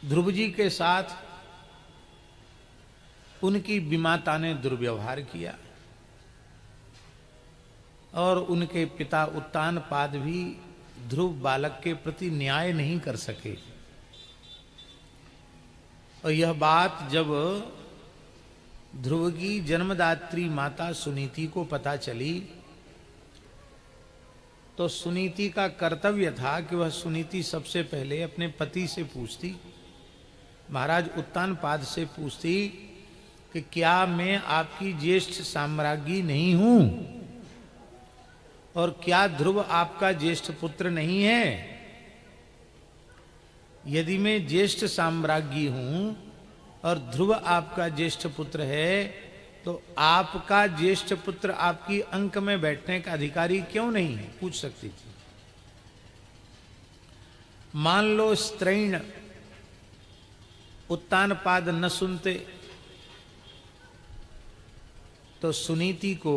ध्रुव जी के साथ उनकी विमाता ने दुर्व्यवहार किया और उनके पिता उत्तानपाद भी ध्रुव बालक के प्रति न्याय नहीं कर सके। और यह बात जब ध्रुव की जन्मदात्री माता सुनीति को पता चली तो सुनीति का कर्तव्य था कि वह सुनीति सबसे पहले अपने पति से पूछती, महाराज उत्तानपाद से पूछती कि क्या मैं आपकी ज्येष्ठ साम्राज्ञी नहीं हूं और क्या ध्रुव आपका ज्येष्ठ पुत्र नहीं है? यदि मैं ज्येष्ठ साम्राज्ञी हूं और ध्रुव आपका ज्येष्ठ पुत्र है तो आपका ज्येष्ठ पुत्र आपकी अंक में बैठने का अधिकारी क्यों नहीं है? पूछ सकती थी। मान लो स्त्रैण उत्तानपाद न सुनते तो सुनीति को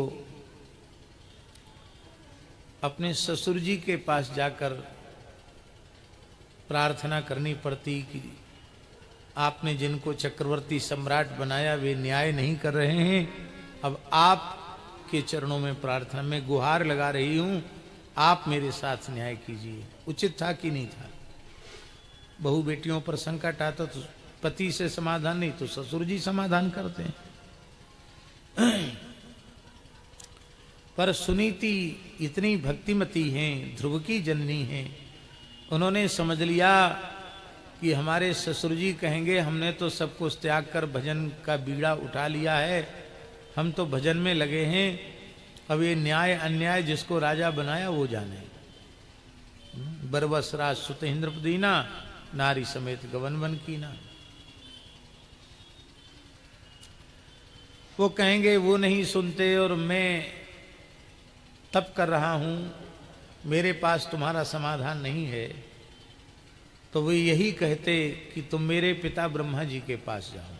अपने ससुर जी के पास जाकर प्रार्थना करनी पड़ती कि आपने जिनको चक्रवर्ती सम्राट बनाया वे न्याय नहीं कर रहे हैं, अब आप के चरणों में प्रार्थना में गुहार लगा रही हूं, आप मेरे साथ न्याय कीजिए। उचित था कि नहीं था? बहु बेटियों पर संकट आता तो पति से समाधान नहीं तो ससुर जी समाधान करते हैं। पर सुनीति इतनी भक्तिमती हैं, ध्रुव की जननी हैं, उन्होंने समझ लिया कि हमारे ससुर जी कहेंगे हमने तो सब कुछ त्याग कर भजन का बीड़ा उठा लिया है, हम तो भजन में लगे हैं, अब ये न्याय अन्याय जिसको राजा बनाया वो जाने। बरबस राज सुत इंद्रपदीना, नारी समेत गवन वन कीना। वो कहेंगे वो नहीं सुनते और मैं तप कर रहा हूं, मेरे पास तुम्हारा समाधान नहीं है, तो वे यही कहते कि तुम मेरे पिता ब्रह्मा जी के पास जाओ।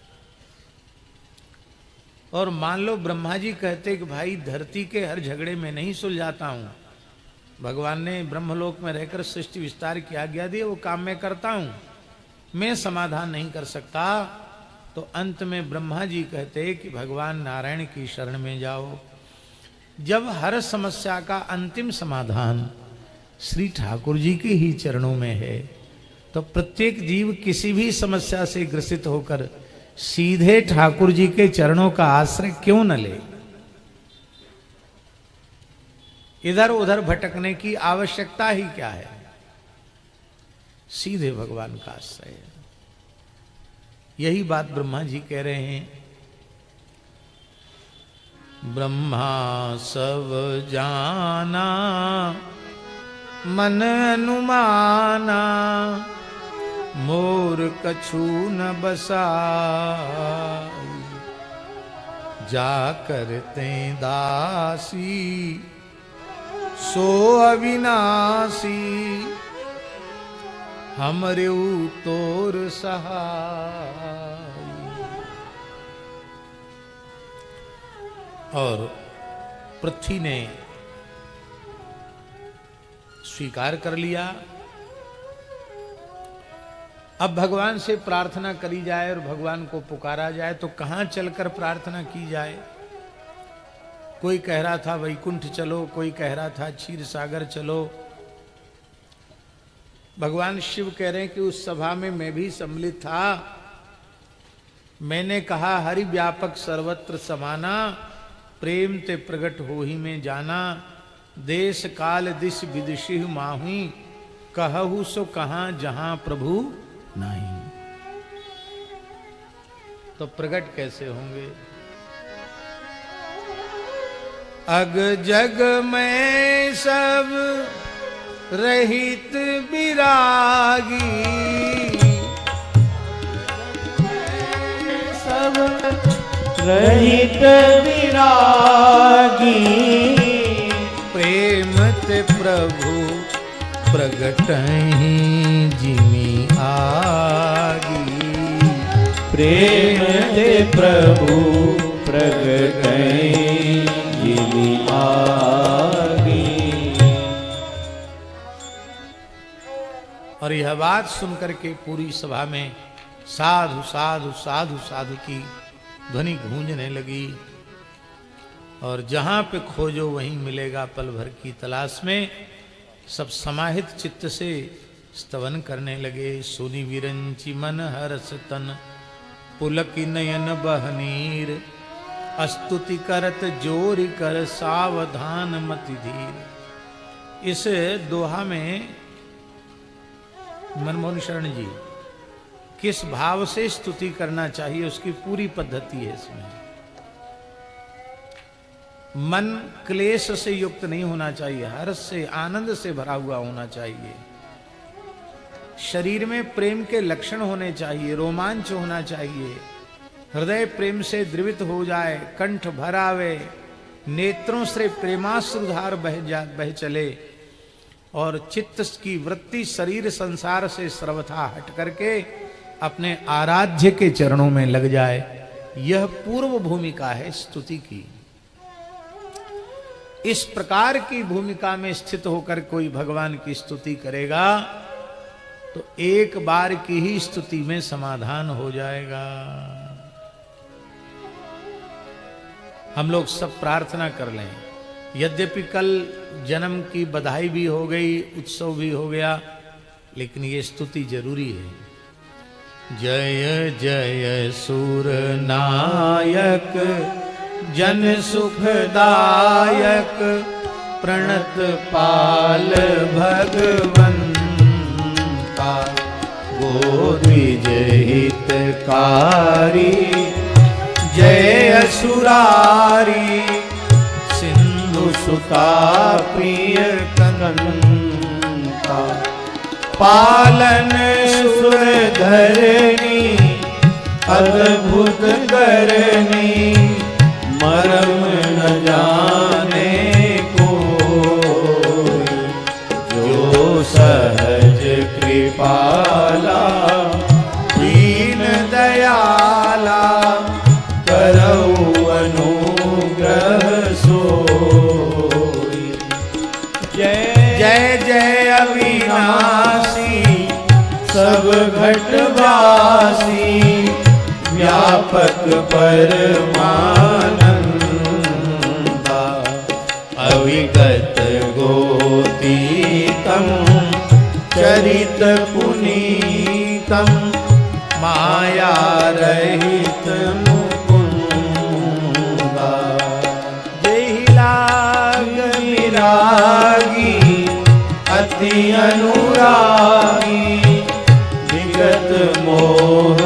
और मान लो ब्रह्मा जी कहते कि भाई धरती के हर झगड़े में नहीं सुलझाता हूं, भगवान ने ब्रह्मलोक में रहकर सृष्टि विस्तार की आज्ञा दी, वो काम मैं करता हूं, मैं समाधान नहीं कर सकता। तो अंत में ब्रह्मा जी कहते कि भगवान नारायण की शरण में जाओ। जब हर समस्या का अंतिम समाधान श्री ठाकुर जी के ही चरणों में है तो प्रत्येक जीव किसी भी समस्या से ग्रसित होकर सीधे ठाकुर जी के चरणों का आश्रय क्यों न ले? इधर उधर भटकने की आवश्यकता ही क्या है? सीधे भगवान का आश्रय। यही बात ब्रह्मा जी कह रहे हैं। ब्रह्मा सब जाना मन अनुमाना, मोर कछु न बसा, जा करते दासी सो अविनाशी, हमरे तोर सहाय। और पृथ्वी ने स्वीकार कर लिया। अब भगवान से प्रार्थना करी जाए और भगवान को पुकारा जाए तो कहां चलकर प्रार्थना की जाए? कोई कह रहा था वैकुंठ चलो, कोई कह रहा था क्षीर सागर चलो। भगवान शिव कह रहे हैं कि उस सभा में मैं भी सम्मिलित था। मैंने कहा हरि व्यापक सर्वत्र समाना, प्रेम ते प्रगट हो ही में जाना, देश काल दिश विदिशि माहुई, कहु सो कहां जहां प्रभु नहीं। तो प्रगट कैसे होंगे? अग जग में सब रहित विरागी, सब रहित विरागी, प्रेम ते प्रभु प्रगटहि जिमि आगी, प्रेम ते प्रभु प्रगटहि जिमि आगी। और यह बात सुनकर के पूरी सभा में साधु साधु साधु साधु की ध्वनि गूंजने लगी। और जहां पे खोजो वहीं मिलेगा पल भर की तलाश में सब समाहित चित्त से स्तवन करने लगे। सुनि विरंचि मन हरस तन पुलकी नयन बहनीर स्तुति करत जोरि कर सावधान मति धीर। इस दोहा में मनमोहन शरण जी किस भाव से स्तुति करना चाहिए उसकी पूरी पद्धति है इसमें। मन क्लेश से युक्त नहीं होना चाहिए, हर्ष से आनंद से भरा हुआ होना चाहिए। शरीर में प्रेम के लक्षण होने चाहिए, रोमांच होना चाहिए, हृदय प्रेम से द्रवित हो जाए, कंठ भर आवे, नेत्रों से प्रेमाश्रुधार बह चले और चित्त की वृत्ति शरीर संसार से सर्वथा हट करके अपने आराध्य के चरणों में लग जाए। यह पूर्व भूमिका है स्तुति की। इस प्रकार की भूमिका में स्थित होकर कोई भगवान की स्तुति करेगा तो एक बार की ही स्तुति में समाधान हो जाएगा। हम लोग सब प्रार्थना कर लें। यद्यपि कल जन्म की बधाई भी हो गई, उत्सव भी हो गया, लेकिन ये स्तुति जरूरी है। जय जय सूर नायक जन सुखदायक प्रणत पाल भगवंता गोद्विज हितकारी जय असुरारी सिंधु सुता प्रिय कंता पालन सुर धरणी अद्भुत करनी मरम न जाने कोई जो सहज कृपाला दीन दयाला करऊ अनुग्रह सोई। जय जय जय अविनाशी सब घटवासी व्यापक परमानंदा अविगत गोतीतम चरित पुनीतम माया रहित मुकुंदा जेहि लाग विरागी अति अनुरागी विगत मोह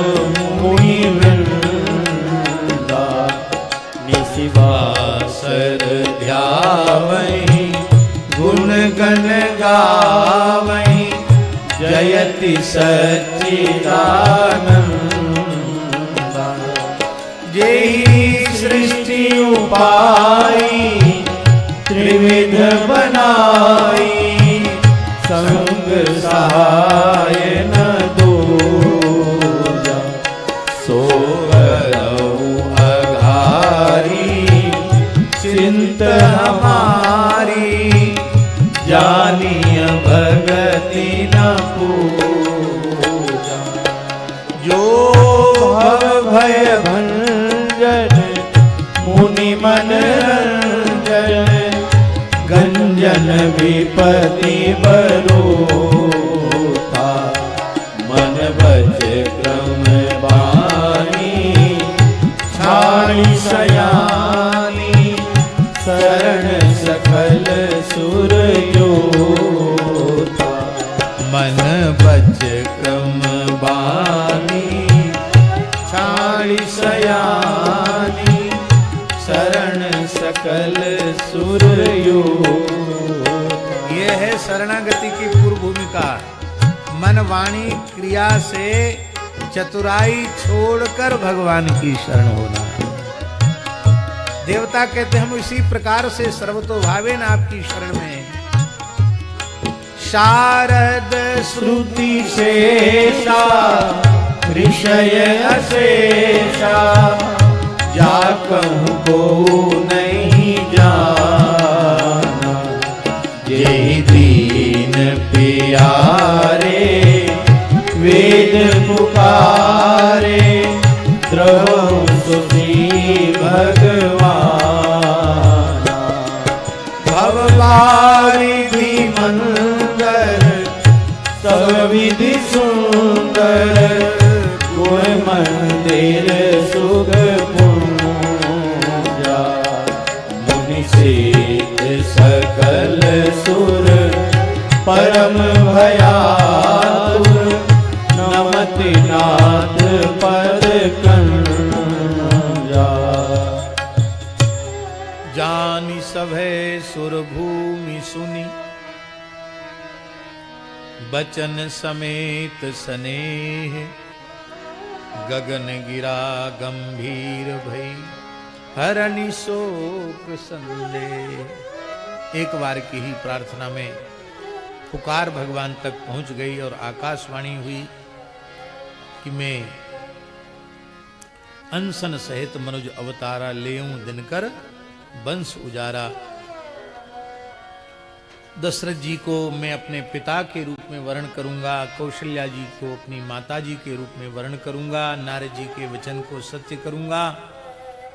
मुनि वृंदा निशिवासर ध्यावहि गुण गण गावहि जयति सच्चिदानंदा जेहि सृष्टि उपाई त्रिविध बनाई संग सहाय न दूजा सो अघारी चिंत हमारी जानिय भगति न पूजा जो भव भय भंजन मुनि मन रंजन गंजन विपति बरोता मन बच क्रम बानी छाणी सयानी शरण सकल सुर योता मन बच क्रम बानी छाणी सयानी शरण सकल सुर योता। यह है शरणागति की पूर्व भूमिका। मन वाणी क्रिया से चतुराई छोड़कर भगवान की शरण होना। देवता कहते हम इसी प्रकार से सर्वतोभावेन आपकी शरण में। शारद श्रुति शेषा ऋषय अशेषा जा कहूँ को नहीं जाना जेहि दीन प्यारे वेद पुकार सब विधि सुंदर गुण मंदिर सुख पूजा मुनि सिद्ध सकल सुर परम भयातुर नमति नाथ पद कंजा जानि सभे सुर भूमि सुनि बचन समेत स्नेह गगन गिरा गंभीर भई हरनि शोक संदेह। एक बार की ही प्रार्थना में पुकार भगवान तक पहुंच गई और आकाशवाणी हुई कि मैं अनसन सहित मनुज अवतारा लेऊं दिनकर वंश उजारा। दशरथ जी को मैं अपने पिता के रूप में वर्ण करूंगा, कौशल्या जी को अपनी माता जी के रूप में वर्ण करूंगा, नारद जी के वचन को सत्य करूंगा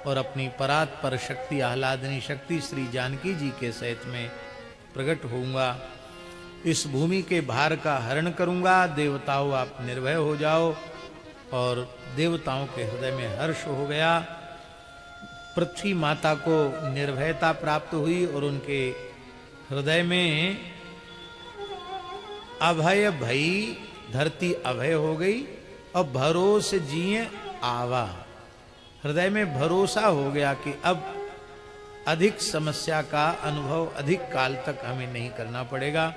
और अपनी परात्पर शक्ति आह्लादनी शक्ति श्री जानकी जी के सहित में प्रकट होऊंगा। इस भूमि के भार का हरण करूंगा। देवताओं आप निर्भय हो जाओ। और देवताओं के हृदय में हर्ष हो गया। पृथ्वी माता को निर्भयता प्राप्त हुई और उनके हृदय में अभय भई, धरती अभय हो गई और भरोसे जिए आवा। हृदय में भरोसा हो गया कि अब अधिक समस्या का अनुभव अधिक काल तक हमें नहीं करना पड़ेगा,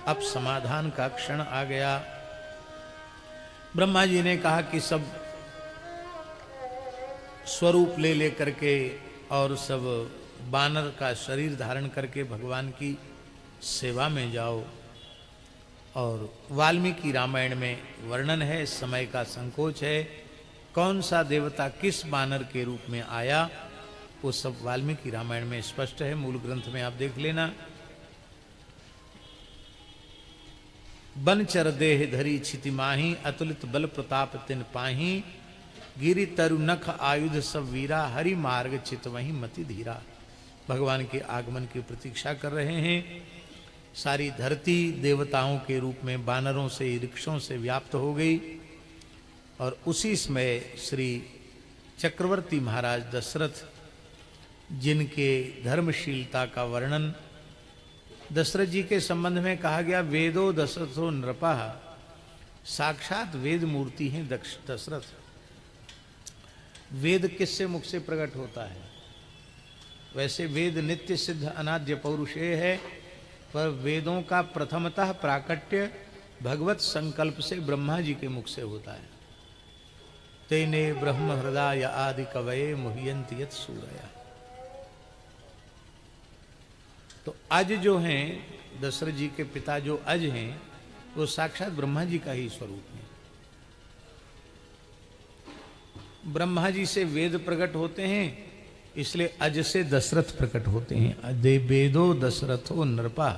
अब समाधान का क्षण आ गया। ब्रह्मा जी ने कहा कि सब स्वरूप ले ले करके और सब बानर का शरीर धारण करके भगवान की सेवा में जाओ। और वाल्मीकि रामायण में वर्णन है, समय का संकोच है, कौन सा देवता किस बानर के रूप में आया वो सब वाल्मीकि रामायण में स्पष्ट है। मूल ग्रंथ में आप देख लेना। बनचर देह धरी छिति माही, अतुलित बल प्रताप तिन पाही, गिरि तरु नख आयुध सब वीरा, हरि मार्ग चित वही मति धीरा। भगवान के आगमन की प्रतीक्षा कर रहे हैं। सारी धरती देवताओं के रूप में बानरों से वृक्षों से व्याप्त हो गई। और उसी समय श्री चक्रवर्ती महाराज दशरथ, जिनके धर्मशीलता का वर्णन दशरथ जी के संबंध में कहा गया, वेदो दशरथो नृपः, साक्षात वेद मूर्ति हैं दशरथ। वेद किससे मुख से प्रकट होता है? वैसे वेद नित्य सिद्ध अनाद्य पौरुषेय है, पर वेदों का प्रथमतः प्राकट्य भगवत संकल्प से ब्रह्मा जी के मुख से होता है। तेने ब्रह्म हृदय आदि कवये मुह्यन्ति यत् सूरया। तो अज जो हैं दशरथ जी के पिता, जो अज हैं वो साक्षात ब्रह्मा जी का ही स्वरूप है। ब्रह्मा जी से वेद प्रकट होते हैं, इसलिए अज से दशरथ प्रकट होते हैं। अदे वेदो दशरथो नृपः।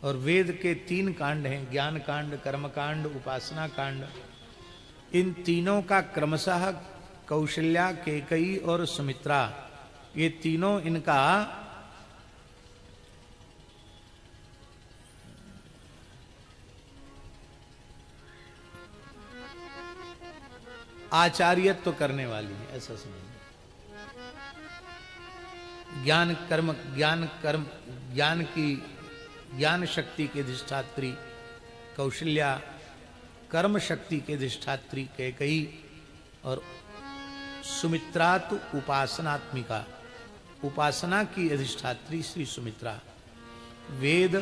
और वेद के 3 कांड हैं, ज्ञान कांड, कर्म कांड, उपासना कांड। इन तीनों का क्रमशः कौशल्या, केकई और सुमित्रा, ये तीनों इनका आचार्यत्व तो करने वाली है, ऐसा समझिए। ज्ञान शक्ति के अधिष्ठात्री कौशल्या, कर्म शक्ति के अधिष्ठात्री कैकेयी और सुमित्रा तो उपासनात्मिका, उपासना की अधिष्ठात्री श्री सुमित्रा। वेद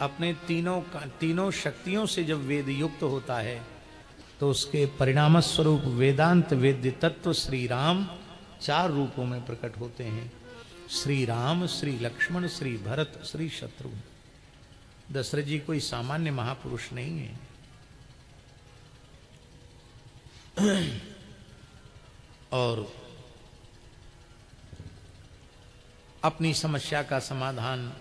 अपने तीनों शक्तियों से जब वेद युक्त होता है तो उसके परिणाम स्वरूप वेदांत वेद्य तत्व श्री राम 4 रूपों में प्रकट होते हैं। श्री राम, श्री लक्ष्मण, श्री भरत, श्री शत्रुघ्न। दशरथ जी कोई सामान्य महापुरुष नहीं है। और अपनी समस्या का समाधान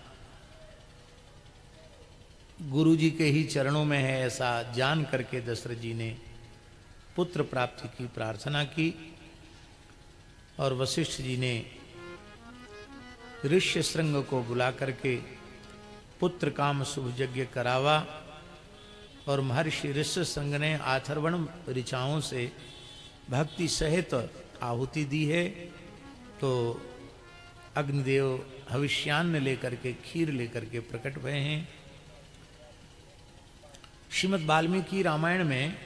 गुरु जी के ही चरणों में है, ऐसा जान करके दशरथ जी ने पुत्र प्राप्ति की प्रार्थना की। और वशिष्ठ जी ने ऋष्य श्रृंग को बुला करके पुत्र काम शुभ यज्ञ करावा और महर्षि ऋष्य संग ने आथर्वण ऋचाओं से भक्ति सहित आहुति दी है। तो अग्निदेव हविष्यान्न लेकर के, खीर लेकर के प्रकट हुए हैं। श्रीमद् वाल्मीकि रामायण में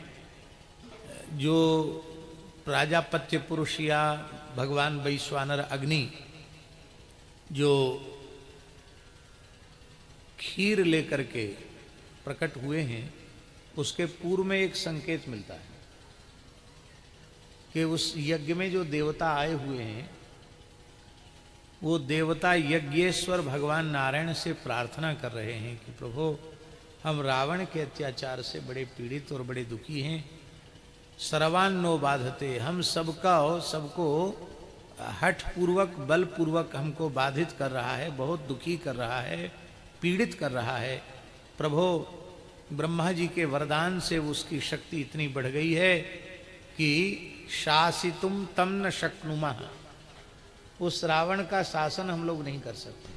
जो प्राजापत्य पुरुष या भगवान वैश्वानर अग्नि जो खीर लेकर के प्रकट हुए हैं, उसके पूर्व में एक संकेत मिलता है कि उस यज्ञ में जो देवता आए हुए हैं वो देवता यज्ञेश्वर भगवान नारायण से प्रार्थना कर रहे हैं कि प्रभु, हम रावण के अत्याचार से बड़े पीड़ित और बड़े दुखी हैं। सर्वान्नो बाधते, हम सबको हठ पूर्वक बल पूर्वक हमको बाधित कर रहा है, बहुत दुखी कर रहा है, पीड़ित कर रहा है। प्रभु, ब्रह्मा जी के वरदान से उसकी शक्ति इतनी बढ़ गई है कि शासितुम तम न शक्नुमः, उस रावण का शासन हम लोग नहीं कर सकते।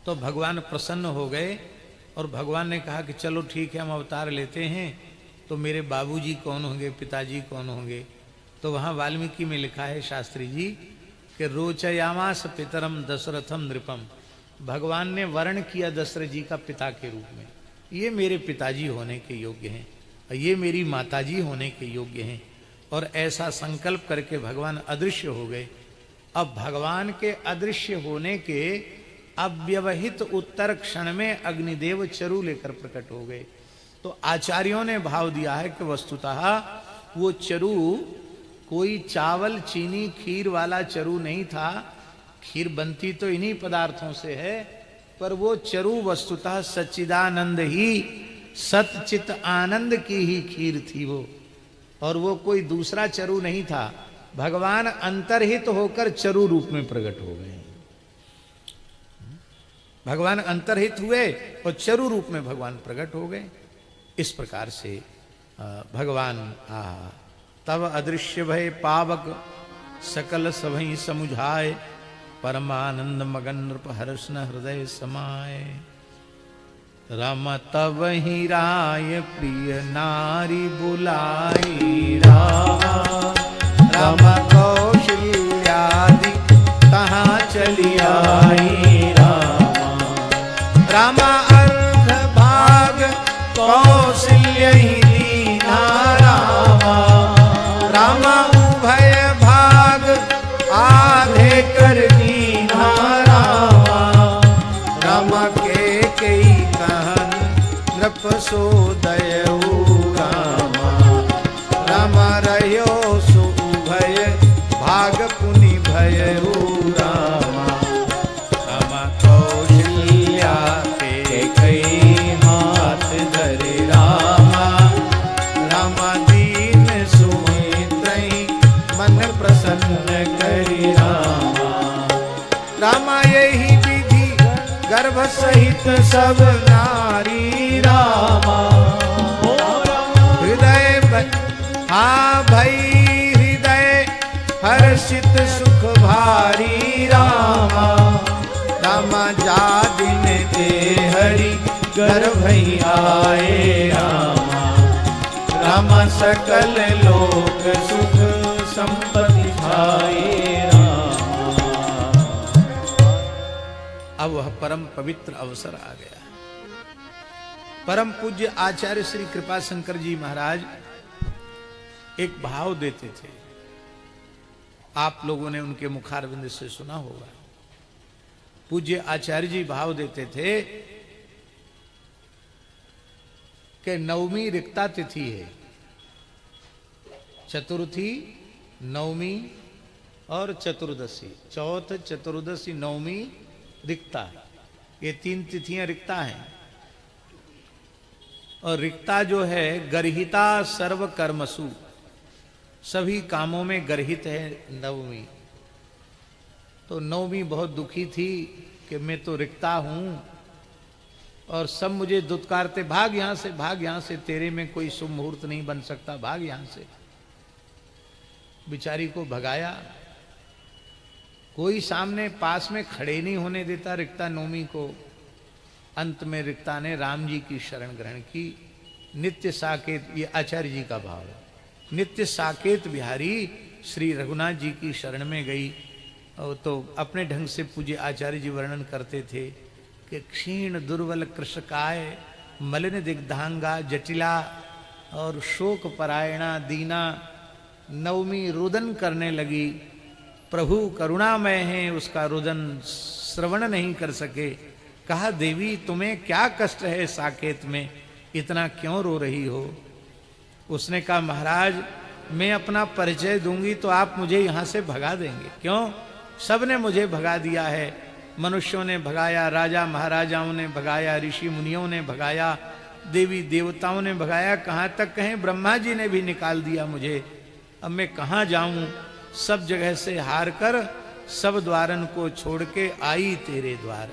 तो भगवान प्रसन्न हो गए और भगवान ने कहा कि चलो ठीक है, हम अवतार लेते हैं। तो मेरे बाबूजी कौन होंगे, पिताजी कौन होंगे? तो वहाँ वाल्मीकि में लिखा है शास्त्री जी कि रोचयामास पितरम दशरथम नृपम, भगवान ने वर्ण किया दशरथ जी का पिता के रूप में, ये मेरे पिताजी होने के योग्य हैं, ये मेरी माताजी होने के योग्य हैं। और ऐसा संकल्प करके भगवान अदृश्य हो गए। अब भगवान के अदृश्य होने के अव्यवहित उत्तर क्षण में अग्निदेव चरु लेकर प्रकट हो गए। तो आचार्यों ने भाव दिया है कि वस्तुतः वो चरु कोई चावल चीनी खीर वाला चरु नहीं था। खीर बनती तो इन्हीं पदार्थों से है, पर वो चरु वस्तुतः सच्चिदानंद ही, सतचित आनंद की ही खीर थी वो, और वो कोई दूसरा चरु नहीं था। भगवान अंतर्हित होकर चरु रूप में प्रकट हो गए। भगवान अंतर्हित हुए और चरु रूप में भगवान प्रकट हो गए। इस प्रकार से भगवान तब अदृश्य भय पावक सकल सभई समुझाए, परमानंद मगन नृप हर्ष न हृदय समाए। राम तब ही राय प्रिय नारी बुलाई, राम कौशल्यादि कहाँ चली आई। रामा अर्ध भाग कौशल्य ही दीना रामा, रामा उभय भाग आधे कर दीना रामा। रामा के कई कहन नृप सोदयऊ रामा, रामा रह्यो सो उभय भाग पुनि भयऊ रामा। रामा कौशल्या के कई हाथ धरे रामा, रामा दीन सुमित्रई मन प्रसन्न करी रामा। रामा यही विधि गर्भ सहित सब नारी रामा, हृदय हाँ भई हृदय हर्षित सुख भारी रामा। रामा जा दिन ते हरि गर्भ आए रामा, रामा सकल लोक सुख संपत्ति छाए रामा। अब वह परम पवित्र अवसर आ गया। परम पूज्य आचार्य श्री कृपा शंकर जी महाराज एक भाव देते थे, आप लोगों ने उनके मुखारविंद से सुना होगा। पूज्य आचार्य जी भाव देते थे कि नवमी रिक्ता तिथि है, चतुर्थी, नवमी और चतुर्दशी, चौथ, चतुर्दशी, नवमी, रिक्ता, ये तीन तिथियां रिक्ता हैं। और रिक्ता जो है गर्हिता सर्व कर्मसु, सभी कामों में गर्हित है नवमी। तो नवमी बहुत दुखी थी कि मैं तो रिक्ता हूं और सब मुझे दुत्कारते, भाग यहां से, भाग यहां से, तेरे में कोई शुभ मुहूर्त नहीं बन सकता, भाग यहां से। बिचारी को भगाया कोई सामने पास में खड़े नहीं होने देता रिक्ता नौमी को। अंत में रिक्ता ने राम जी की शरण ग्रहण की। नित्य साकेत, ये आचार्य जी का भाव है, नित्य साकेत बिहारी श्री रघुनाथ जी की शरण में गई। और तो अपने ढंग से पूज्य आचार्य जी वर्णन करते थे कि क्षीण दुर्बल कृषकाय मलिन दिग्धांगा जटिला और शोक परायणा दीना नवमी रुदन करने लगी। प्रभु करुणामय है, उसका रुदन श्रवण नहीं कर सके। कहा देवी तुम्हें क्या कष्ट है साकेत में, इतना क्यों रो रही हो? उसने कहा महाराज मैं अपना परिचय दूंगी तो आप मुझे यहां से भगा देंगे। क्यों? सबने मुझे भगा दिया है, मनुष्यों ने भगाया, राजा महाराजाओं ने भगाया, ऋषि मुनियों ने भगाया, देवी देवताओं ने भगाया, कहाँ तक कहें ब्रह्मा जी ने भी निकाल दिया मुझे। अब मैं कहाँ जाऊं? सब जगह से हार कर सब द्वारन को छोड़ के आई तेरे द्वार,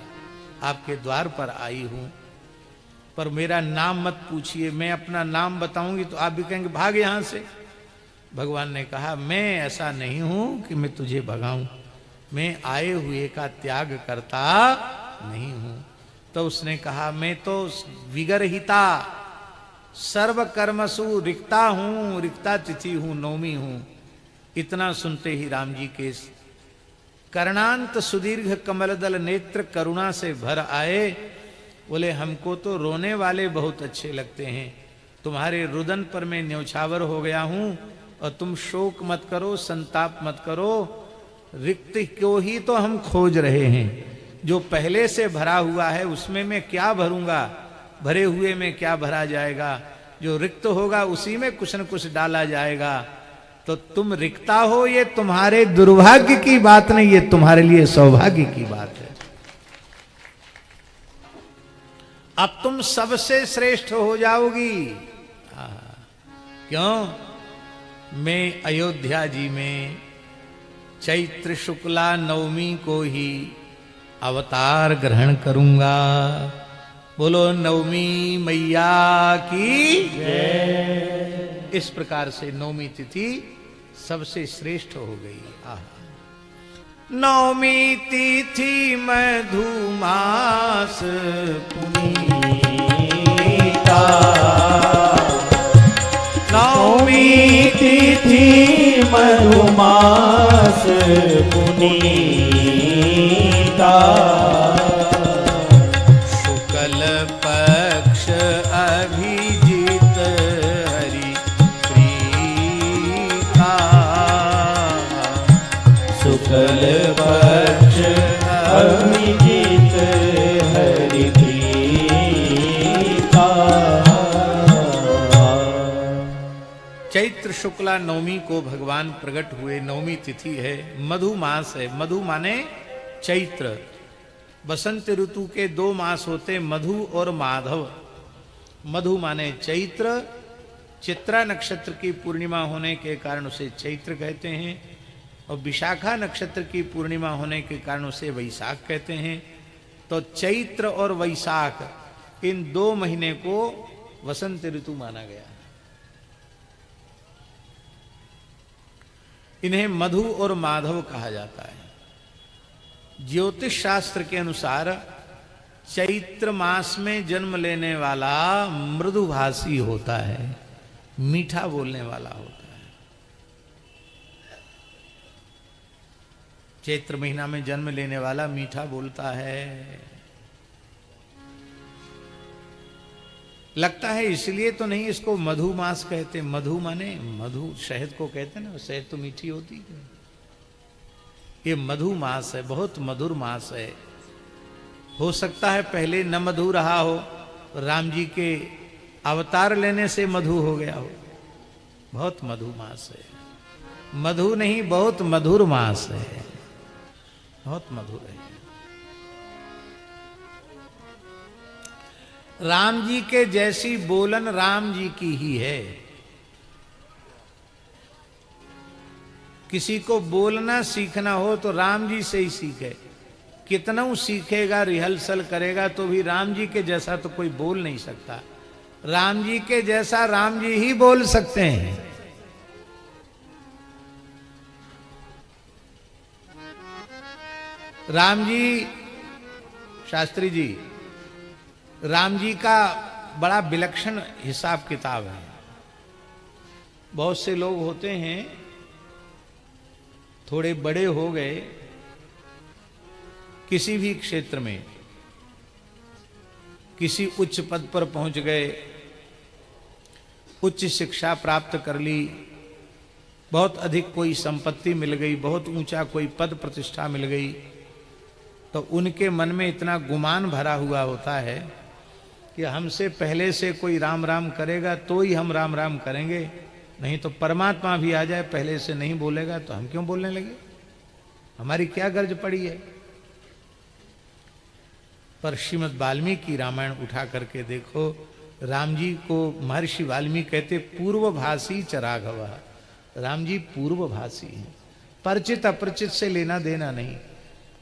आपके द्वार पर आई हूं। पर मेरा नाम मत पूछिए, मैं अपना नाम बताऊंगी तो आप भी कहेंगे भाग यहां से। भगवान ने कहा मैं ऐसा नहीं हूं कि मैं तुझे भगाऊं, मैं आए हुए का त्याग करता नहीं हूं। तो उसने कहा मैं तो विगरहिता सर्व कर्मसु रिक्ता हूं, रिक्ता तिथि हूं, नौमी हूं। इतना सुनते ही राम जी के कर्णांत सुदीर्घ कमलदल नेत्र करुणा से भर आए। बोले हमको तो रोने वाले बहुत अच्छे लगते हैं, तुम्हारे रुदन पर मैं न्यौछावर हो गया हूं और तुम शोक मत करो, संताप मत करो। रिक्त को ही तो हम खोज रहे हैं, जो पहले से भरा हुआ है उसमें मैं क्या भरूंगा, भरे हुए में क्या भरा जाएगा? जो रिक्त होगा उसी में कुछ न कुछ डाला जाएगा। तो तुम रिक्ता हो, ये तुम्हारे दुर्भाग्य की बात नहीं, ये तुम्हारे लिए सौभाग्य की बात है। अब तुम सबसे श्रेष्ठ हो जाओगी। क्यों? मैं अयोध्या जी में चैत्र शुक्ला नवमी को ही अवतार ग्रहण करूंगा। बोलो नवमी मैया की जय। इस प्रकार से नवमी तिथि सबसे श्रेष्ठ हो गई। नवमी तिथि मधुमास पुनीता, नवमी तिथि मधुमास पुनीता, शुक्ल पक्ष अभिजित हरि प्रीता, शुक्ल पक्ष अभिजित हरि प्रीता। चैत्र शुक्ला नवमी को भगवान प्रकट हुए। नवमी तिथि है, मधु मास है। मधु माने चैत्र। बसंत ऋतु के 2 मास होते, मधु और माधव। मधु माने चैत्र, चित्रा नक्षत्र की पूर्णिमा होने के कारण उसे चैत्र कहते हैं, और विशाखा नक्षत्र की पूर्णिमा होने के कारण उसे वैशाख कहते हैं। तो चैत्र और वैशाख इन 2 महीने को वसंत ऋतु माना गया है। इन्हें मधु और माधव कहा जाता है। ज्योतिष शास्त्र के अनुसार चैत्र मास में जन्म लेने वाला मृदुभाषी होता है, मीठा बोलने वाला होता है। चैत्र महीना में जन्म लेने वाला मीठा बोलता है। लगता है इसलिए तो नहीं इसको मधु मास कहते। मधु माने मधु, शहद को कहते ना, शहद तो मीठी होती है। ये मधु मास है, बहुत मधुर मास है। हो सकता है पहले न मधु रहा हो, राम जी के अवतार लेने से मधु हो गया हो। बहुत मधु मास है, मधु नहीं बहुत मधुर मास है, बहुत मधुर है। राम जी के जैसी बोलन राम जी की ही है। किसी को बोलना सीखना हो तो राम जी से ही सीखे। कितना सीखेगा, रिहर्सल करेगा तो भी राम जी के जैसा तो कोई बोल नहीं सकता। राम जी के जैसा राम जी ही बोल सकते हैं। राम जी, शास्त्री जी, राम जी का बड़ा विलक्षण हिसाब किताब है। बहुत से लोग होते हैं, थोड़े बड़े हो गए किसी भी क्षेत्र में, किसी उच्च पद पर पहुंच गए, उच्च शिक्षा प्राप्त कर ली, बहुत अधिक कोई संपत्ति मिल गई, बहुत ऊंचा कोई पद प्रतिष्ठा मिल गई, तो उनके मन में इतना गुमान भरा हुआ होता है कि हमसे पहले से कोई राम राम करेगा तो ही हम राम राम करेंगे, नहीं तो परमात्मा भी आ जाए पहले से नहीं बोलेगा तो हम क्यों बोलने लगे, हमारी क्या गर्ज पड़ी है। पर श्रीमद् वाल्मीकि रामायण उठा करके देखो, राम जी को महर्षि वाल्मीकि कहते पूर्वभाषी च राघव। राम जी पूर्वभाषी हैं, परिचित अपरिचित से लेना देना नहीं।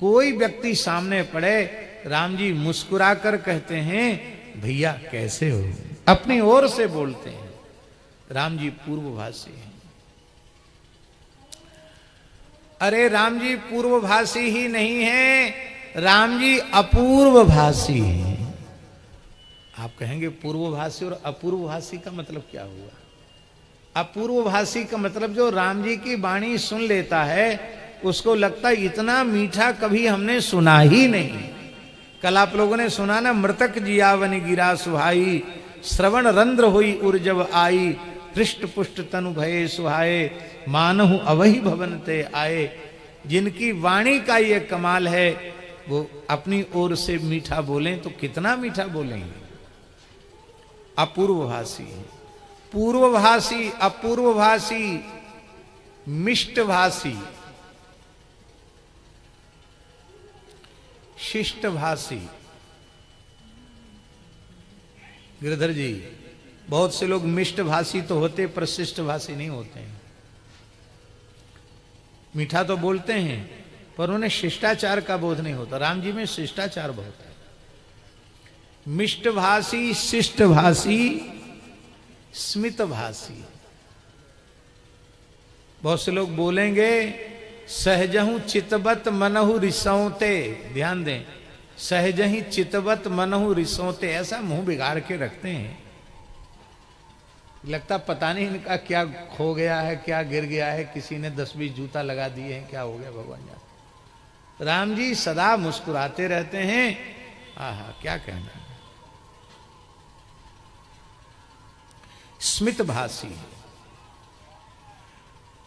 कोई व्यक्ति सामने पड़े, राम जी मुस्कुराकर कहते हैं भैया कैसे हो, अपनी ओर से बोलते हैं। राम जी पूर्वभाषी हैं। अरे राम जी पूर्वभाषी ही नहीं है, राम जी अपूर्वभाषी हैं। आप कहेंगे पूर्वभाषी और अपूर्वभाषी का मतलब क्या हुआ? अपूर्वभाषी का मतलब जो राम जी की वाणी सुन लेता है उसको लगता है इतना मीठा कभी हमने सुना ही नहीं। कल आप लोगों ने सुना ना, मृतक जियावन गिरा सुहाई, श्रवण रंध्र हुई उर्जव आई, पृष्ठ पुष्ट तनु भये सुहाए, मानहु अवहि भवन ते आए। जिनकी वाणी का ये कमाल है, वो अपनी ओर से मीठा बोलें तो कितना मीठा बोलेंगे। अपूर्वभाषी, पूर्वभाषी, अपूर्वभाषी, मिष्टभाषी, शिष्टभाषी। गिरधर जी, बहुत से लोग मिष्टभाषी तो होते पर शिष्टभाषी नहीं होते हैं। मीठा तो बोलते हैं पर उन्हें शिष्टाचार का बोध नहीं होता। राम जी में शिष्टाचार बहुत है। मिष्टभाषी, शिष्टभाषी, स्मितभाषी। बहुत से लोग बोलेंगे सहजहु चितवत मनहु रिसौते। ध्यान दें, सहजहि चितवत मनहु रिसौते, ऐसा मुंह बिगाड़ के रखते हैं, लगता पता नहीं इनका क्या खो गया है, क्या गिर गया है, किसी ने 10-20 जूता लगा दिए हैं, क्या हो गया भगवान जाने। राम जी सदा मुस्कुराते रहते हैं। आहा, क्या कहना। स्मितभाषी है,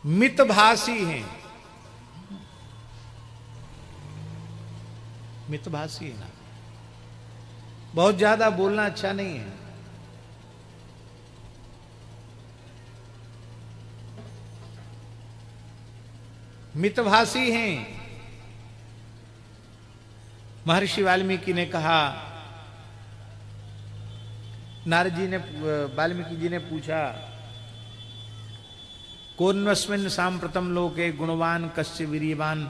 मितभाषी हैं। मितभाषी है ना, बहुत ज्यादा बोलना अच्छा नहीं है। मितभाषी हैं। महर्षि वाल्मीकि ने कहा, नारद जी ने, वाल्मीकि जी ने पूछा, कोन्वस्मिन् सांप्रतम लोके गुणवान कस्य वीर्यवान,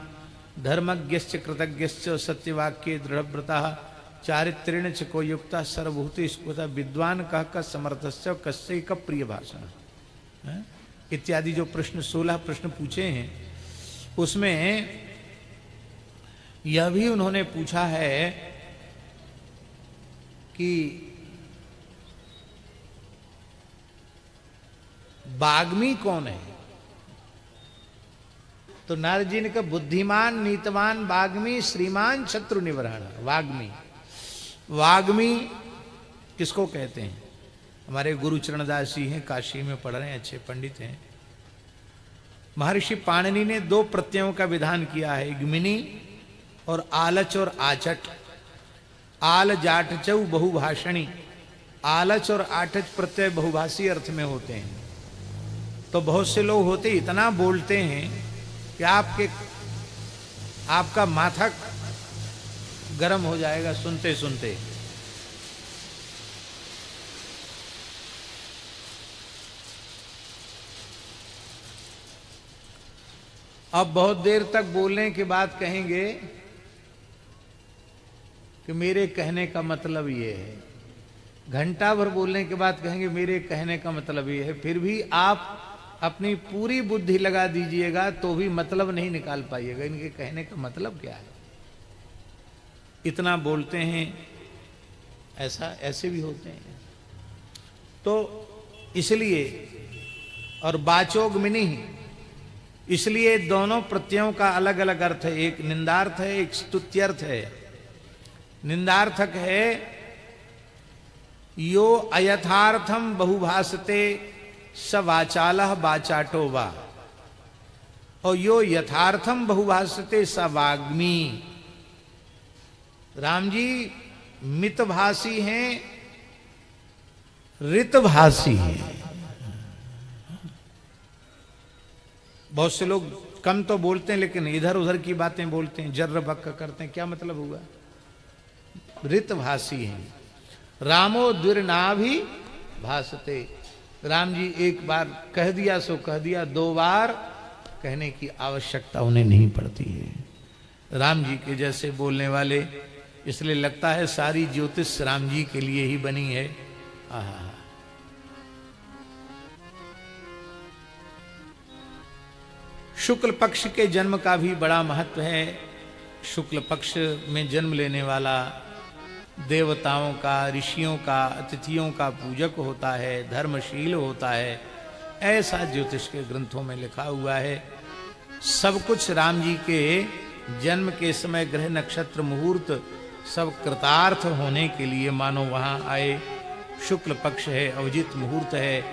धर्मज्ञश्च कृतज्ञश्च सत्यवाक्ये दृढ़व्रतः, चारित्रेण च को युक्तः सर्वभूतेषु विद्वान कह का समर्थस्य कस्य का प्रिय भाषण इत्यादि। जो प्रश्न 16 प्रश्न पूछे हैं उसमें यह भी उन्होंने पूछा है कि वाग्मी कौन है। तो नारद जी ने कहा बुद्धिमान नीतवान वाग्मी श्रीमान शत्रु निवरण। वाग्मी, वाग्मी किसको कहते हैं? हमारे गुरु चरणदास जी हैं, काशी में पढ़ रहे हैं, अच्छे पंडित हैं। महर्षि पाणिनि ने 2 प्रत्ययों का विधान किया है, इग्मिनी और आलच और आचट। आल जाटचौ बहुभाषणी। आलच और आठच प्रत्यय बहुभाषी अर्थ में होते हैं। तो बहुत से लोग होते इतना बोलते हैं कि आपका माथा गर्म हो जाएगा सुनते सुनते। अब बहुत देर तक बोलने के बाद कहेंगे कि मेरे कहने का मतलब ये है। घंटा भर बोलने के बाद कहेंगे मेरे कहने का मतलब ये है। फिर भी आप अपनी पूरी बुद्धि लगा दीजिएगा तो भी मतलब नहीं निकाल पाइएगा इनके कहने का मतलब क्या है। इतना बोलते हैं, ऐसा ऐसे भी होते हैं। तो इसलिए, और बाचोग मिनी, इसलिए दोनों प्रत्ययों का अलग अलग अर्थ है। एक निंदार्थ है, एक स्तुत्यर्थ है। निंदार्थक है यो अयथार्थम बहुभासते स वाचालः वाचाटो वा, और यो यथार्थम बहुभासते स वाग्मी। राम जी मितभाषी हैं, ऋतभाषी हैं। बहुत से लोग कम तो बोलते हैं लेकिन इधर उधर की बातें बोलते हैं, जर्र बक्का करते हैं। क्या मतलब हुआ? ऋतभाषी हैं। रामो द्विर्नाभि भासते। राम जी एक बार कह दिया सो कह दिया, दो बार कहने की आवश्यकता उन्हें नहीं पड़ती है। राम जी के जैसे बोलने वाले, इसलिए लगता है सारी ज्योतिष राम जी के लिए ही बनी है। आहा, शुक्ल पक्ष के जन्म का भी बड़ा महत्व है। शुक्ल पक्ष में जन्म लेने वाला देवताओं का, ऋषियों का, अतिथियों का पूजक होता है, धर्मशील होता है, ऐसा ज्योतिष के ग्रंथों में लिखा हुआ है। सब कुछ राम जी के जन्म के समय ग्रह नक्षत्र मुहूर्त सब कृतार्थ होने के लिए मानो वहाँ आए। शुक्ल पक्ष है, अवजित मुहूर्त है,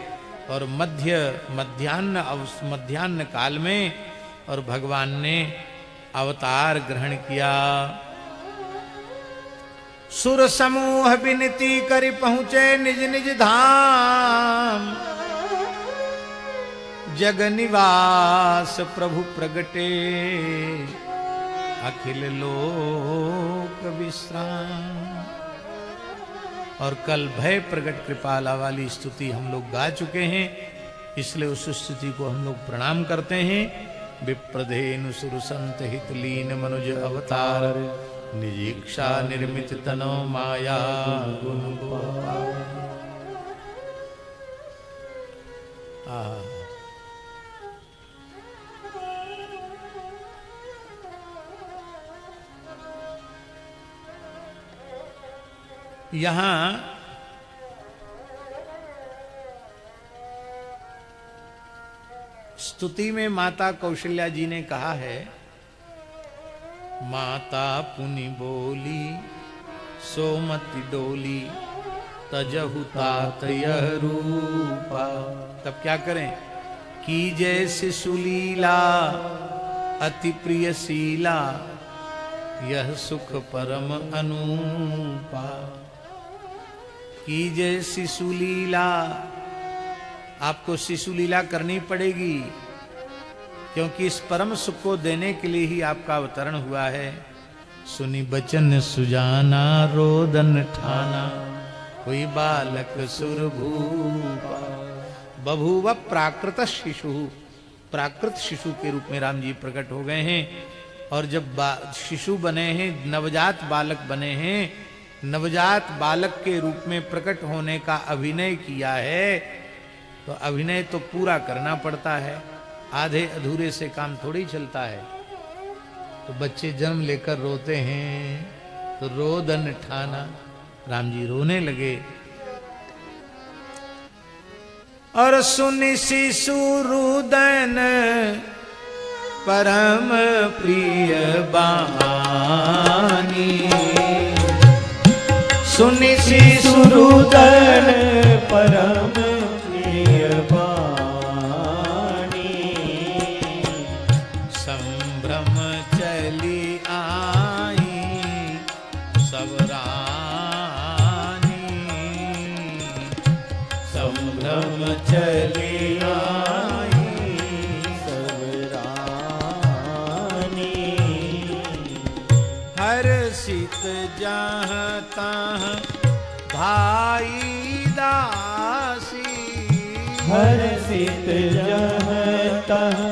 और मध्याह्न काल में और भगवान ने अवतार ग्रहण किया। सुर समूह विनती करि पहुँचे निज निज धाम, जग निवास प्रभु प्रगटे अखिल लोक विश्राम। और कल भय प्रगट कृपाला वाली स्तुति हम लोग गा चुके हैं, इसलिए उस स्तुति को हम लोग प्रणाम करते हैं। विप्रधेनु सुर संत हित लीन मनुज अवतार, निज इच्छा निर्मित तनो माया गुण गोपाल। यहां स्तुति में माता कौशल्या जी ने कहा है, माता पुनि बोली सोमति डोली तजहु तात यह रूपा। तब क्या करें? की जैसे सुलीला अति प्रिय शीला, यह सुख परम अनुपा। की जैसी सुलीला, आपको शिशु लीला करनी पड़ेगी, क्योंकि इस परम सुख को देने के लिए ही आपका अवतरण हुआ है। सुनी बचन सुजाना रोदन ठाना, हुई बालक सुरभूपा। बभूव प्राकृत शिशु, प्राकृत शिशु के रूप में राम जी प्रकट हो गए हैं। और जब शिशु बने हैं, नवजात बालक बने हैं, नवजात बालक के रूप में प्रकट होने का अभिनय किया है, तो अभिनय तो पूरा करना पड़ता है। आधे अधूरे से काम थोड़ी चलता है। तो बच्चे जन्म लेकर रोते हैं, तो रोदन ठाना, राम जी रोने लगे। और सुनि शिशु रुदन परम प्रिय बानी, सुनि शिशु रुदन परम प्रिय बानी। संभ्रम चली आई सब रानी, संभ्रम चली आई सब रानी। हर सित जहाँ तहाँ भाई दासी, हर सित जहाँ तहाँ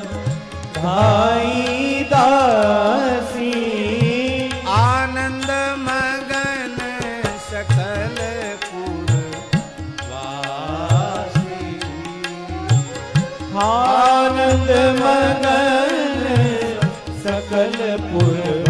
भाई दासी। आनंद मगन सकल पुरवासी, आनंद मगन सकल पुरवासी।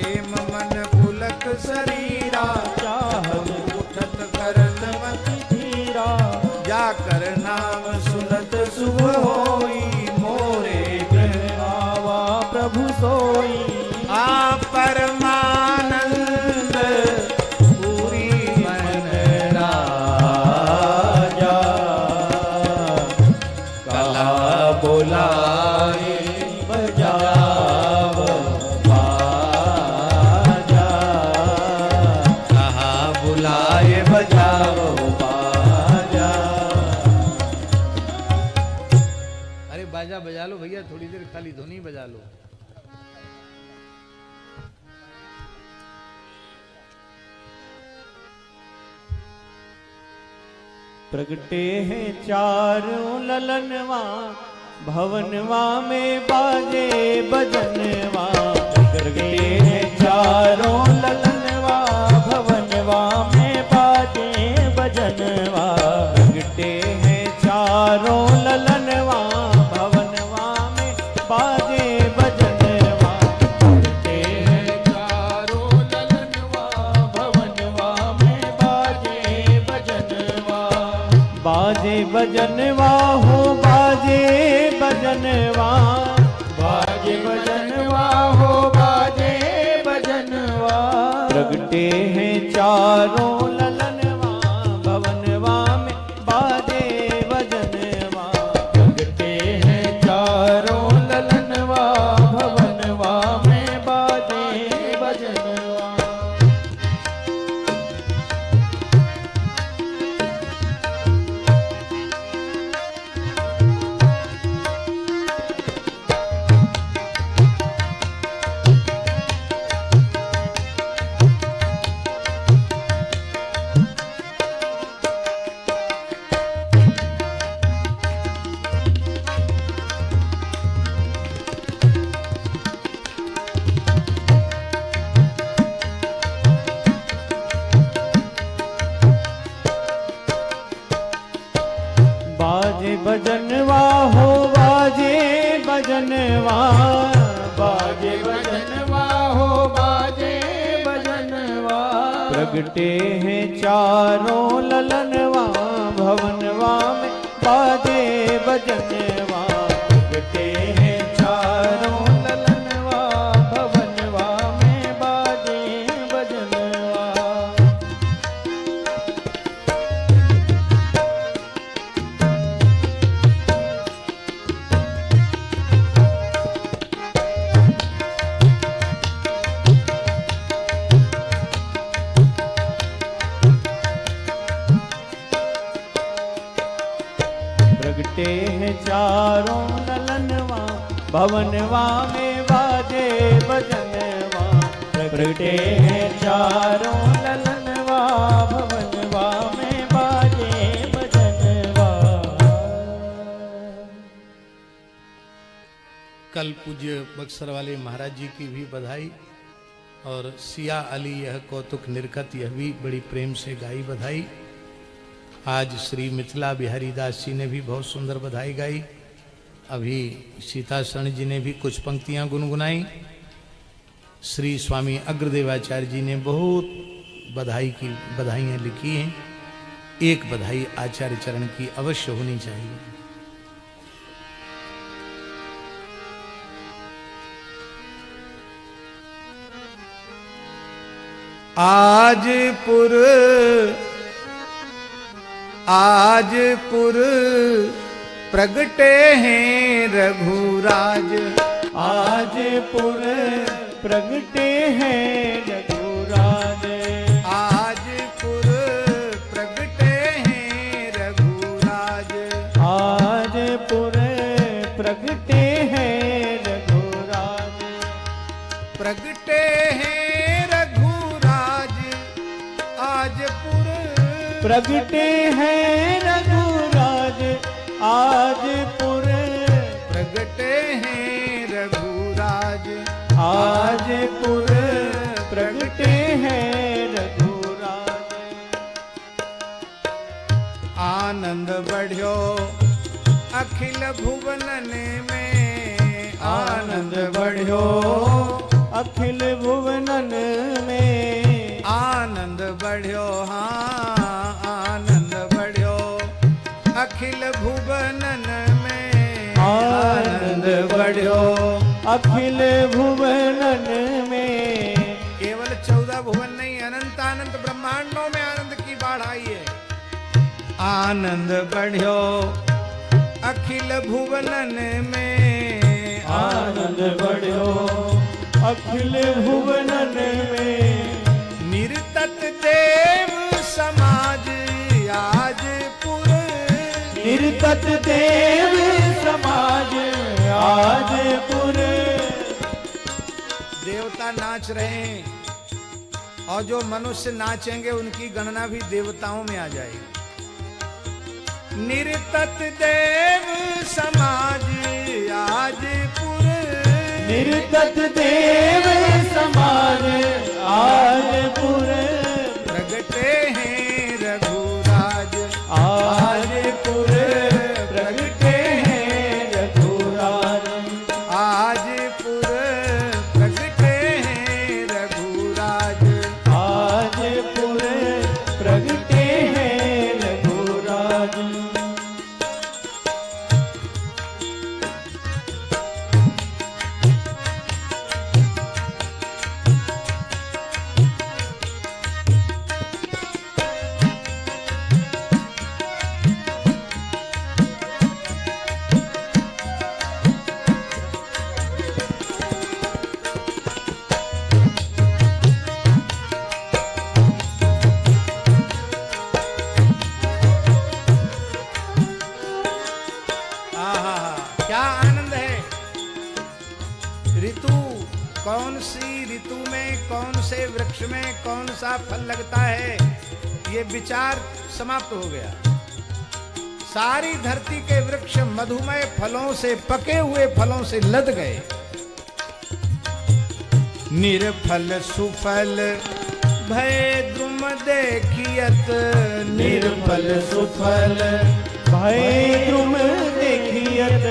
प्रेम मन पुलक शरीरा, चाहत उठत करत मत धीरा, जाकर नाम सुनत शुभ होई, मोरे गृह आवा प्रभु सोई। आ परमानंद पूरी मन राजा, कहा बोलाए बजाव बाजा, कहा बुलाए बजाव बाजा। अरे बाजा बजा लो भैया, थोड़ी देर खाली धुनी बजा लो। प्रगटे हैं चारों ललनवा, भवनवा में बाजे बजनवा। प्रगटे हैं चारों ललनवा, भवनवा में बाजे बजनवा। प्रगटे हैं चारों ललनवा, भवनवा में बाजे बजनवा। प्रगटे हैं चारों ललनवा, भवनवा में बाजे बजनवा। बाजे बजनवा हो बाजे बजनवा, बाजे बजनवा हो बाजे बजनवा। प्रगटे हैं चारों ललनवा, भवनवा में बाजे बजनवा। प्रगटे हैं चारों ललनवा, भवनवा में बाजे बजनवा। बाजे बजनवा हो बाजे बजनवा, बाजे बजनवा हो बाजे बजनवा। प्रगटे हैं चारों ललनवा, भवनवा में बाजे बजनवा। प्रगटे हैं चारों ललनवा, भवनवा में बाजे बजनवा। प्रगटे हैं चारों ललनवा, भवनवा में बाजे बजनवा। प्रगटे हैं चारों ललनवा, भवनवा में बाजे बजनवा। कल पूज्य बक्सर वाले महाराज जी की भी बधाई, और सिया अली यह कौतुक निरखत यह भी बड़ी प्रेम से गाई बधाई। आज श्री मिथिला बिहारी दास जी ने भी बहुत सुंदर बधाई गाई। अभी सीता शरण जी ने भी कुछ पंक्तियां गुनगुनाई। श्री स्वामी अग्रदेवाचार्य जी ने बहुत बधाइयां लिखी हैं। एक बधाई आचार्य चरण की अवश्य होनी चाहिए। आजपुर प्रगटे हैं रघुराज, आजपुर प्रगटे हैं रघुराज। आजपुर प्रगटे हैं रघुराज। आजपुर प्रगटे हैं रघुराज। प्रगटे हैं रघुराज आजपुर। प्रगटे हैं रघुराज आजपुर। प्रगटे हैं रघुराज आजपुर। प्रगटे हैं रघुराज। आनंद बढ़्यो अखिल भुवनन में। आनंद बढ़्यो अखिल भुवनन में आनंद बढ़ियो हाँ आनंद बढ़ियो अखिल भुवनन में आनंद बढ़ियो अखिल भुवनन में। केवल 14 भुवन नहीं अनंत अनंत ब्रह्मांडों में आनंद की बाढ़ आई है। आनंद बढ़ियो अखिल भुवनन में आनंद बढ़ियो अखिल भुवनन में। निरतत देव समाज आज पुर निर्तत देव समाज आज पुर। देवता नाच रहे हैं और जो मनुष्य नाचेंगे उनकी गणना भी देवताओं में आ जाएगी। निरतत देव समाज आज पुर निर्तत देव समाज आज पुर। प्रगटे हैं रघुराज आज पुर प्रगटे हैं रघुराज। आज पुर प्रगटे हैं रघुराज। आज पुर प्रगटे हैं रघुराज। क्या आनंद है। ऋतु कौन सी ऋतु में कौन से वृक्ष में कौन सा फल लगता है ये विचार समाप्त हो गया। सारी धरती के वृक्ष मधुमय फलों से पके हुए फलों से लद गए। निरफल सुफल भय द्रुम देखियत निर्फल सुफल भय द्रुम देखियत।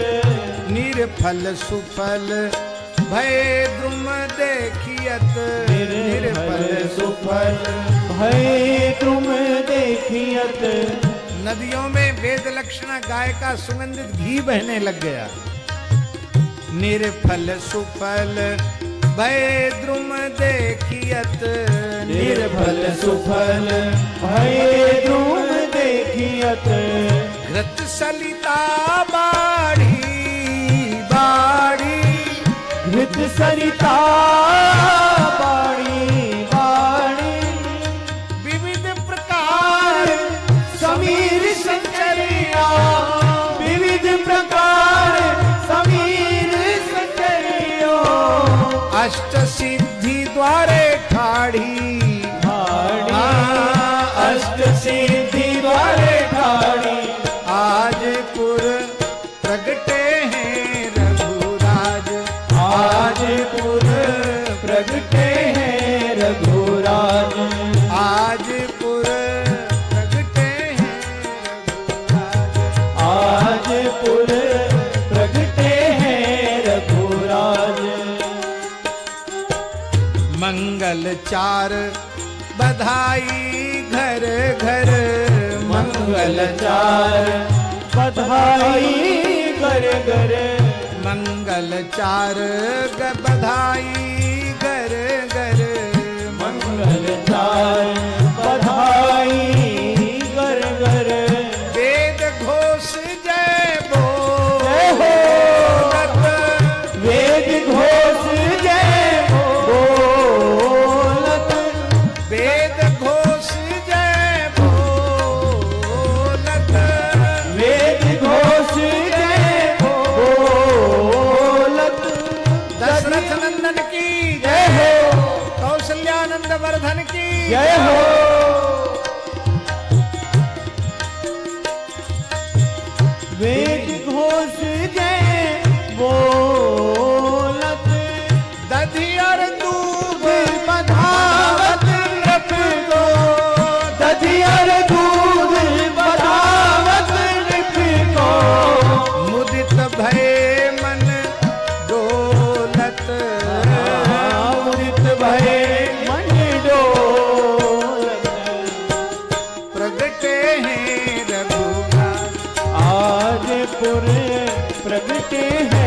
निरफल सुफल भय द्रुम देखियत। निर्फल सुफल भय द्रुम देखियत। नदियों में वेद लक्षणा गाय का सुगंधित घी बहने लग गया। निरफल सुफल भय द्रुम देखियत। निर्फल सुफल भय द्रुम देखियत। घृत सलिता बाढ़ी बाढ़ी घृत सरिता बाणी बाणी। विविध प्रकार समीर संचरिया विविध प्रकार समीर संचरियो। अष्ट सिद्धि द्वारे ठाढ़ी अष्ट सिद्धि द्वारे ठाड़ी। आज पुर प्रगटे हैं रघुराज। आज पुर प्रगटे हैं रघुराज। आज पुर प्रगटे हैं रघुराज। आज पुर प्रगटे हैं रघुराज। मंगल चार बधाई घर घर। मंगल चार बधाई घर घर। मंगल चार बधाई घर घर। मंगल चार बधाई घर घर। वेद घोष जय बोलत। वेद घोष जय बोलत। वेद घोष जय बोलत। वेद घोष जय बोलत। दशरथ नंदन की जय हो कौशल्यानंद वर्धन की जय हो। वेद घोष जय बोलत। दधि और दूध बधावत नृप को। दधि और दूध बधावत नृप को। मुदित भय मन डोलत। पुर प्रगटे हैं